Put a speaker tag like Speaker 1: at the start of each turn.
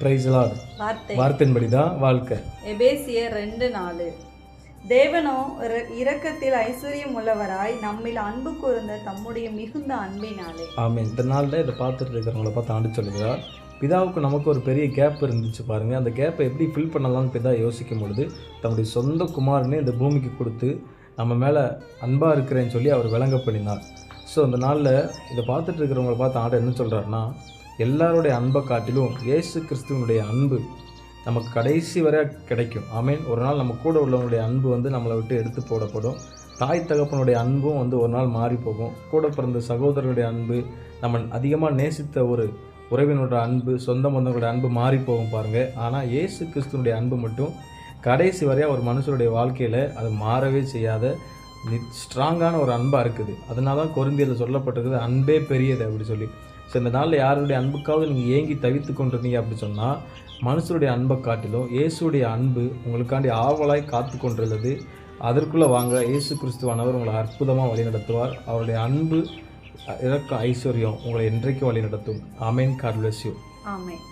Speaker 1: Price Lord. வார்த்தையின்படி தான் வாழ்க்கை.
Speaker 2: எபேசியர் 2:4. தேவனோ இரக்கத்தில் ஐஸ்வர்யம் உள்ளவராய் நம்மில் அன்பு கூர்ந்த தம்முடைய மிகுந்த அன்பினாலே.
Speaker 1: ஆமென். இந்த நாளில் இதை பார்த்துட்டு இருக்கிறவங்கள பார்த்து ஆண்டு சொல்லுகிறார், பிதாவுக்கு நமக்கு ஒரு பெரிய கேப் இருந்துச்சு பாருங்கள். அந்த கேப்பை எப்படி ஃபில் பண்ணலாம்னு பிதா யோசிக்கும் பொழுது தம்முடைய சொந்த குமாரனே இந்த பூமிக்கு கொடுத்து நம்ம மேலே அன்பாக இருக்கிறேன்னு சொல்லி அவர் விளங்க பண்ணினார். ஸோ அந்த நாளில் இதை பார்த்துட்டு இருக்கிறவங்கள பார்த்து ஆண்டு என்ன சொல்கிறாருன்னா, எல்லாருடைய அன்பை காட்டிலும் இயேசு கிறிஸ்துவனுடைய அன்பு நமக்கு கடைசி வரை கிடைக்கும். ஆமீன். ஒரு நாள் நம்ம கூட உள்ளவங்களுடைய அன்பு நம்மளை விட்டு எடுத்து போடப்படும். தாய் தகப்பனுடைய அன்பும் ஒரு நாள் மாறி போகும். கூட பிறந்த சகோதரனுடைய அன்பு, நம்ம அதிகமாக நேசித்த ஒரு உறவினோட அன்பு, சொந்த பந்தங்களுடைய அன்பு மாறி போகும் பாருங்கள். ஆனால் இயேசு கிறிஸ்துவனுடைய அன்பு மட்டும் கடைசி வரையாக ஒரு மனுஷனுடைய வாழ்க்கையில் அது மாறவே செய்யாத ஸ்ட்ராங்கான ஒரு அன்பாக இருக்குது. அதனால தான் கொரிந்தியரில் சொல்லப்பட்டிருக்குது, அன்பே பெரியது அப்படி சொல்லி. ஸோ இந்த நாளில் யாருடைய அன்புக்காவது நீங்கள் ஏங்கி தவித்து கொண்டிருந்தீங்க அப்படி சொன்னால், மனுஷருடைய அன்பை காட்டிலும் இயேசுடைய அன்பு உங்களுக்காண்டி ஆவலாய் காத்து கொண்டுள்ளது. அதற்குள்ளே வாங்க. இயேசு கிறிஸ்துவானவர் உங்களை அற்புதமாக வழி நடத்துவார். அவருடைய அன்பு, இரக்கம், ஐஸ்வர்யம் உங்களை என்றைக்கும் வழி நடத்தும். Amen. God bless you.
Speaker 2: Amen.